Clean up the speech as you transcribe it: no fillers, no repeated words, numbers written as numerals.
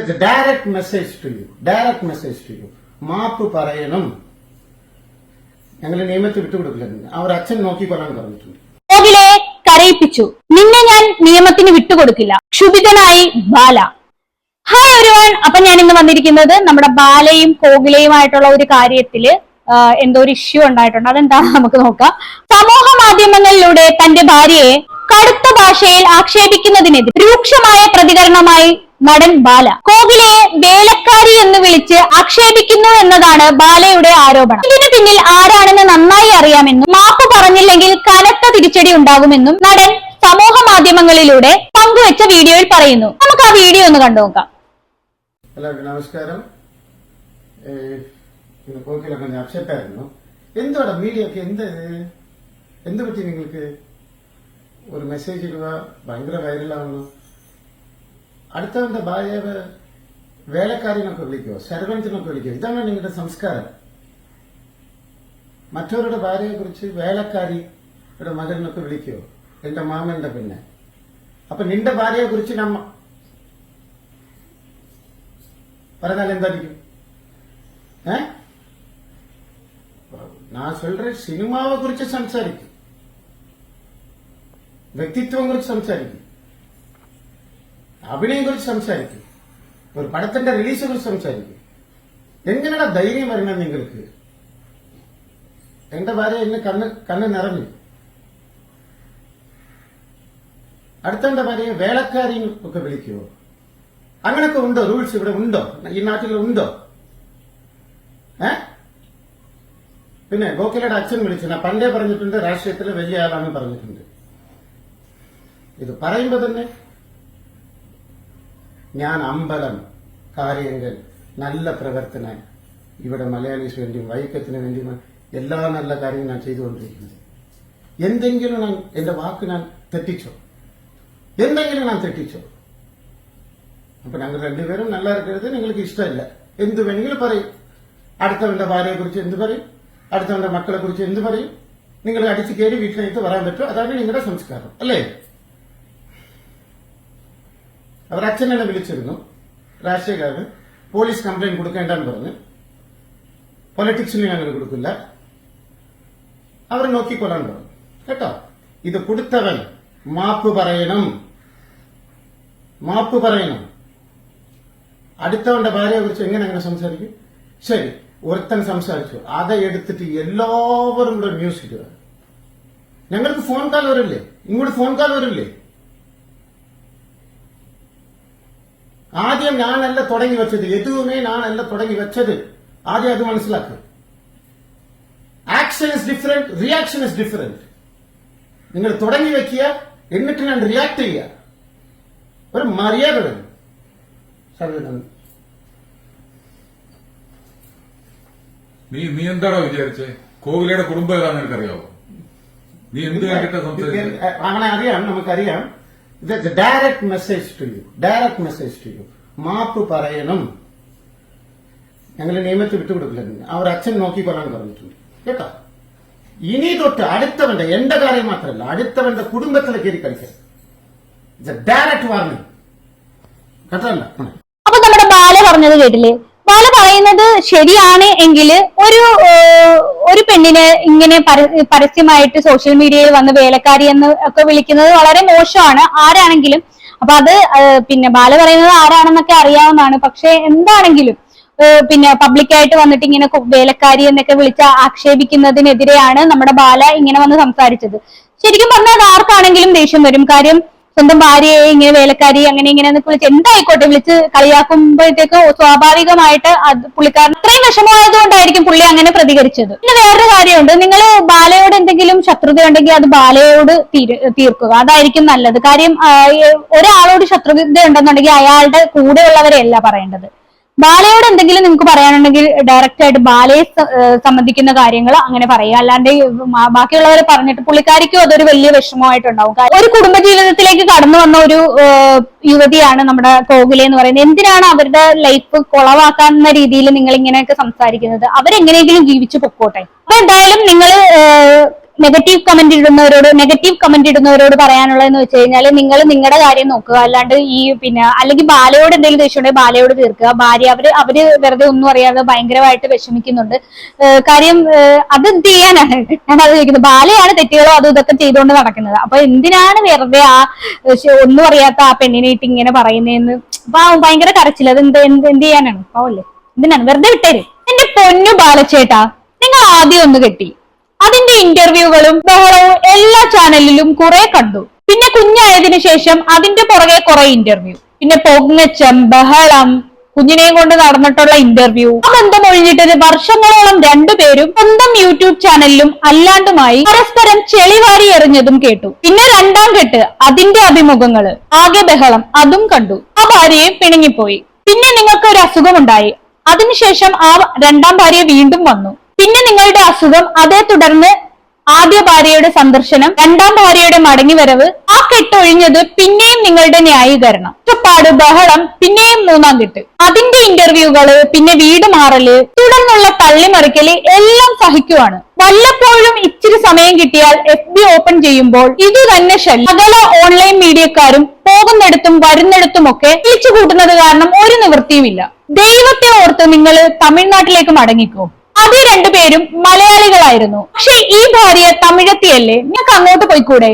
That's a direct message to you. Direct message to you. മാപ്പ് പറയണം. ഞങ്ങൾ നിയമത്തെ വിട്ടുകൊടുക്കില്ല. അവർ അച്ഛൻ നോക്കിക്കൊള്ളാൻ പറഞ്ഞിട്ടുണ്ട്. കോകിലെ കരയിപ്പിച്ചു. നിന്നെ ഞാൻ നിയമത്തിന് വിട്ടുകൊടുക്കില്ല. ക്ഷുഭിതനായി ബാല. Hi everyone. അപ്പൊ ഞാൻ ഇന്ന് വന്നിരിക്കുന്നത് നമ്മുടെ ബാലയും കോകിലയുമായിട്ടുള്ള ഒരു കാര്യത്തില് എന്തോ ഒരു ഇഷ്യൂ ഉണ്ടായിട്ടുണ്ട്. അതെന്താണെന്ന് നമുക്ക് നോക്കാം. സമൂഹ മാധ്യമങ്ങളിലൂടെ തന്റെ ഭാര്യയെ കടുത്ത ഭാഷയിൽ ആക്ഷേപിക്കുന്നതിനെതിരെ രൂക്ഷമായ പ്രതികരണമായി നടൻ ബാല കോകിലയെ വേലക്കാരി എന്ന് വിളിച്ച് ആക്ഷേപിക്കുന്നു എന്നതാണ് ബാലയുടെ ആരോപണം. ഇതിന് പിന്നിൽ ആരാണെന്ന് നന്നായി അറിയാമെന്നും മാപ്പ് പറഞ്ഞില്ലെങ്കിൽ കനത്ത തിരിച്ചടി ഉണ്ടാകുമെന്നും നടൻ സമൂഹ മാധ്യമങ്ങളിലൂടെ പങ്കുവെച്ച വീഡിയോയിൽ പറയുന്നു. നമുക്ക് ആ വീഡിയോ ഒന്ന് കണ്ടു നോക്കാം. എല്ലാവർക്കും നമസ്കാരം. കോകിലൊക്കെ അപ്സെറ്റായിരുന്നു. എന്താണ് മീഡിയ ഒക്കെ എന്ത് പറ്റി? നിങ്ങൾക്ക് ഒരു മെസ്സേജ് ഇടുക, ഭയങ്കര വൈറലാവുന്നു. അടുത്തവന്റെ ഭാര്യയെ വേലക്കാരിനൊക്കെ വിളിക്കുമോ, സെർവന്റിനൊക്കെ വിളിക്കുമോ? ഇതാണ് നിങ്ങളുടെ സംസ്കാരം. മറ്റവരുടെ ഭാര്യയെ കുറിച്ച് വേലക്കാരിയുടെ മകനൊക്കെ വിളിക്കുമോ? എന്റെ മാമന്റെ പിന്നെ. അപ്പൊ നിന്റെ ഭാര്യയെ കുറിച്ച് നമ്മ പറഞ്ഞാൽ എന്തായിരിക്കും? ഞാൻ சொல்ற സിനിമാവെ കുറിച്ച് സംസാരിക്കും, വ്യക്തിത്വം കുറിച്ച് സംസാരിക്കും, അഭിനയം കുറിച്ച് സംസാരിക്കും, ഒരു പടത്തിന്റെ റിലീസിനെ കുറിച്ച് സംസാരിക്കും. എങ്ങനെയാണ് ധൈര്യം വരണം നിങ്ങൾക്ക്? എന്റെ ഭാര്യ എന്നെ കണ്ണ് നിറഞ്ഞു. അടുത്തവന്റെ ഭാര്യയെ വേലക്കാരി ഒക്കെ വിളിക്കുവോ? അങ്ങനൊക്കെ ഉണ്ടോ? റൂൾസ് ഇവിടെ ഉണ്ടോ? ഈ നാട്ടിൽ ഉണ്ടോ? പിന്നെ ഗോഖലെയുടെ അച്ഛൻ വിളിച്ചു. ഞാൻ പണ്ടേ പറഞ്ഞിട്ടുണ്ട്, രാഷ്ട്രീയത്തിലെ വലിയ ആളാണെന്ന് പറഞ്ഞിട്ടുണ്ട്. ഇത് പറയുമ്പോ തന്നെ ഞാൻ അമ്പലം, കാര്യങ്ങൾ, നല്ല പ്രവർത്തനം, ഇവിടെ മലയാളീസ് വേണ്ടിയും വൈക്കത്തിന് വേണ്ടിയും എല്ലാ നല്ല കാര്യങ്ങളും ഞാൻ ചെയ്തുകൊണ്ടിരിക്കുന്നത്. എന്തെങ്കിലും ഞാൻ എന്റെ വാക്ക് ഞാൻ തെറ്റിച്ചോ? എന്തെങ്കിലും ഞാൻ തെറ്റിച്ചോ? അപ്പൊ ഞങ്ങൾ രണ്ടുപേരും നല്ല ഇരിക്കരുത്. നിങ്ങൾക്ക് ഇഷ്ടമില്ല, എന്ത് വേണമെങ്കിലും പറയും. അടുത്തവന്റെ ഭാര്യയെ കുറിച്ച് എന്ത് പറയും? അടുത്തവന്റെ മക്കളെ കുറിച്ച് എന്ത് പറയും? നിങ്ങൾ അടിച്ചു കയറി വീട്ടിലേക്ക് വരാൻ പറ്റും. അതാണ് നിങ്ങളുടെ സംസ്കാരം, അല്ലേ? അവർ അച്ഛൻ എന്നെ വിളിച്ചിരുന്നു. രാഷ്ട്രീയക്കാരന് പോലീസ് കംപ്ലൈന്റ് കൊടുക്കേണ്ടെന്ന് പറഞ്ഞ്. പൊളിറ്റിക്സിന് ഞങ്ങൾ കൊടുക്കില്ല, അവർ നോക്കിക്കൊള്ളാൻ പറഞ്ഞു. കേട്ടോ? ഇത് കൊടുത്തവൻ മാപ്പ് പറയണം, മാപ്പ് പറയണം. അടുത്തവന്റെ ഭാര്യയെ കുറിച്ച് എങ്ങനെ സംസാരിക്കും? ശരി, ഒരുത്തൻ സംസാരിച്ചു, அதை എടുത്തിട്ട് എല്ലാവരും കൂടെ ന്യൂസ് ഇടുക. ഞങ്ങൾക്ക് ഫോൺ കാൾ വരില്ലേ? ഇങ്ങോട്ട് ഫോൺ കാൾ വരില്ലേ? ആദ്യം ഞാനല്ല തുടങ്ങി വെച്ചത്, എതുവുമേ ഞാനല്ല തുടങ്ങി വെച്ചത്. ആദ്യം അത് മനസ്സിലാക്കുക. Action is different, reaction is different. നിങ്ങൾ തുടങ്ങി വെക്കുക, എന്നിട്ട് ഞാൻ റിയാക്ട് ചെയ്യുക. ഒരു മര്യാദ വേണം. നീ എന്താണോ വിചാരിച്ചേ? കോകിലയുടെ കുടുംബം ഏതാണെന്ന് എനിക്കറിയാവോ? നീ എന്ത് കണ്ടിട്ട് സംസാരിച്ചത്? അങ്ങനെ അറിയാം, നമുക്കറിയാം. Direct message to you, direct message to you. മാപ്പ് പറയണം. ഞങ്ങൾ നിയമത്തെ വിട്ടുകൊടുക്കില്ല. അവർ അച്ഛൻ നോക്കിക്കൊള്ളാൻ പറഞ്ഞിട്ടുണ്ട്. കേട്ടോ? ഇനി തൊട്ട് അടുത്തവന്റെ, എന്റെ കാര്യം മാത്രമല്ല, അടുത്തവന്റെ കുടുംബത്തിലെ കയറി കളിക്കരുത്. Direct warning. കേട്ടല്ല? അപ്പൊ നമ്മുടെ ബാല പറഞ്ഞത് കേട്ടില്ലേ? ബാല പറയുന്നത് ശരിയാണ് എങ്കിൽ ഒരു പെണ്ണിനെ ഇങ്ങനെ പരസ്യമായിട്ട് സോഷ്യൽ മീഡിയയിൽ വന്ന് വേലക്കാരി എന്ന് ഒക്കെ വിളിക്കുന്നത് വളരെ മോശമാണ്, ആരാണെങ്കിലും. അപ്പൊ അത് പിന്നെ ബാല പറയുന്നത് ആരാണെന്നൊക്കെ അറിയാവുന്നതാണ്. പക്ഷെ എന്താണെങ്കിലും പിന്നെ പബ്ലിക്കായിട്ട് വന്നിട്ട് ഇങ്ങനെ വേലക്കാരി എന്നൊക്കെ വിളിച്ച് ആക്ഷേപിക്കുന്നതിനെതിരെയാണ് നമ്മുടെ ബാല ഇങ്ങനെ വന്ന് സംസാരിച്ചത്. ശരിക്കും പറഞ്ഞാൽ ആർക്കാണെങ്കിലും ദേഷ്യം വരും. കാര്യം സ്വന്തം ഭാര്യയെ ഇങ്ങനെ വേലക്കാരി അങ്ങനെ ഇങ്ങനെ വിളിച്ച് എന്തായിക്കോട്ടെ വിളിച്ച് കളിയാക്കുമ്പോഴത്തേക്ക് സ്വാഭാവികമായിട്ട് അത് പുള്ളിക്കാരൻ അത്രയും വിഷമമായതുകൊണ്ടായിരിക്കും പുള്ളി അങ്ങനെ പ്രതികരിച്ചത്. പിന്നെ വേറൊരു കാര്യമുണ്ട്, നിങ്ങൾ ബാലയോട് എന്തെങ്കിലും ശത്രുത ഉണ്ടെങ്കിൽ അത് ബാലയോട് തീർക്കുക, അതായിരിക്കും നല്ലത്. കാര്യം ഒരാളോട് ശത്രുത ഉണ്ടെന്നുണ്ടെങ്കിൽ അയാളുടെ കൂടെയുള്ളവരെയല്ല പറയേണ്ടത്. ബാലയോട് എന്തെങ്കിലും നിങ്ങൾക്ക് പറയാനുണ്ടെങ്കിൽ ഡയറക്റ്റ് ആയിട്ട് ബാലയെ സംബന്ധിക്കുന്ന കാര്യങ്ങൾ അങ്ങനെ പറയുക. അല്ലാണ്ട് ബാക്കിയുള്ളവരെ പറഞ്ഞിട്ട് പുള്ളിക്കാരിക്കും അതൊരു വലിയ വിഷമമായിട്ടുണ്ടാവും. ഒരു കുടുംബജീവിതത്തിലേക്ക് കടന്നു വന്ന ഒരു യുവതിയാണ് നമ്മുടെ കോകില എന്ന് പറയുന്നത്. എന്തിനാണ് അവരുടെ ലൈഫ് കുളവാക്കാവുന്ന രീതിയിൽ നിങ്ങൾ ഇങ്ങനെയൊക്കെ സംസാരിക്കുന്നത്? അവരെങ്ങനെയെങ്കിലും ജീവിച്ചു പൊക്കോട്ടെ. അപ്പൊ എന്തായാലും നിങ്ങൾ നെഗറ്റീവ് കമന്റ് ഇടുന്നവരോട് പറയാനുള്ളതെന്ന് വെച്ച് കഴിഞ്ഞാൽ നിങ്ങൾ നിങ്ങളുടെ കാര്യം നോക്കുക, അല്ലാണ്ട് ഈ അല്ലെങ്കിൽ ബാലയോട് എന്തെങ്കിലും ദേഷ്യം ഉണ്ടെങ്കിൽ ബാലയോട് തീർക്കുക. ഭാര്യ അവര് വെറുതെ ഒന്നും അറിയാതെ ഭയങ്കരമായിട്ട് വിഷമിക്കുന്നുണ്ട്. കാര്യം അത് എന്ത് ചെയ്യാനാണ് ഞാൻ അത് ചോദിക്കുന്നത്. ബാലയാണ് തെറ്റുകളോ അതും ഇതൊക്കെ ചെയ്തുകൊണ്ട് നടക്കുന്നത്. അപ്പൊ എന്തിനാണ് വെറുതെ ഒന്നും അറിയാത്ത ആ പെണ്ണിനായിട്ട് ഇങ്ങനെ പറയുന്നതെന്ന് ഭയങ്കര കരച്ചില്ല. അത് എന്ത് ചെയ്യാനാണ്? പാവല്ലേ, എന്തിനാണ് വെറുതെ വിട്ടേര്. എന്റെ പൊന്നു ബാലച്ചേട്ടാ, നിങ്ങൾ ആദ്യം ഒന്ന് കെട്ടി, അതിന്റെ ഇന്റർവ്യൂകളും ബഹളവും എല്ലാ ചാനലിലും കുറെ കണ്ടു. പിന്നെ കുഞ്ഞായതിനു ശേഷം അതിന്റെ പുറകെ കുറെ ഇന്റർവ്യൂ, പിന്നെ പൊങ്ങച്ചം, ബഹളം, കുഞ്ഞിനെയും കൊണ്ട് നടന്നിട്ടുള്ള ഇന്റർവ്യൂ. ആ ബന്ധം ഒഴിഞ്ഞിട്ടത് വർഷങ്ങളോളം രണ്ടുപേരും സ്വന്തം യൂട്യൂബ് ചാനലിലും അല്ലാണ്ടുമായി പരസ്പരം ചെളിവാരി എറിഞ്ഞതും കേട്ടു. പിന്നെ രണ്ടാം കെട്ട്, അതിന്റെ അഭിമുഖങ്ങള്, ആകെ ബഹളം, അതും കണ്ടു. ആ ഭാര്യയും പിണങ്ങിപ്പോയി. പിന്നെ നിങ്ങൾക്ക് ഒരു അസുഖമുണ്ടായി. അതിനുശേഷം ആ രണ്ടാം ഭാര്യ വീണ്ടും വന്നു. പിന്നെ നിങ്ങളുടെ അസുഖം, അതേ തുടർന്ന് ആദ്യ ഭാര്യയുടെ സന്ദർശനം, രണ്ടാം ഭാര്യയുടെ മടങ്ങിവരവ്, ആ കെട്ടൊഴിഞ്ഞത്, പിന്നെയും നിങ്ങളുടെ ന്യായീകരണം, ഒറ്റപ്പാട്, ബഹളം, പിന്നെയും മൂന്നാം കെട്ട്, അതിന്റെ ഇന്റർവ്യൂകള്, പിന്നെ വീട് മാറല്, തുടർന്നുള്ള തള്ളിമറിക്കല് എല്ലാം സഹിക്കുവാണ്. വല്ലപ്പോഴും ഇച്ചിരി സമയം കിട്ടിയാൽ FB ഓപ്പൺ ചെയ്യുമ്പോൾ ഇത് തന്നെ ശല്യം. സകല ഓൺലൈൻ മീഡിയക്കാരും പോകുന്നിടത്തും വരുന്നിടത്തുമൊക്കെ വിളിച്ചു കൂട്ടുന്നത് കാരണം ഒരു നിവൃത്തിയുമില്ല. ദൈവത്തെ ഓർത്ത് നിങ്ങൾ തമിഴ്നാട്ടിലേക്ക് മടങ്ങിക്കോ. അത് രണ്ടുപേരും മലയാളികളായിരുന്നു. പക്ഷെ ഈ ഭാര്യ തമിഴത്തിയല്ലേ, നിങ്ങൾക്ക് അങ്ങോട്ട് പോയിക്കൂടെ?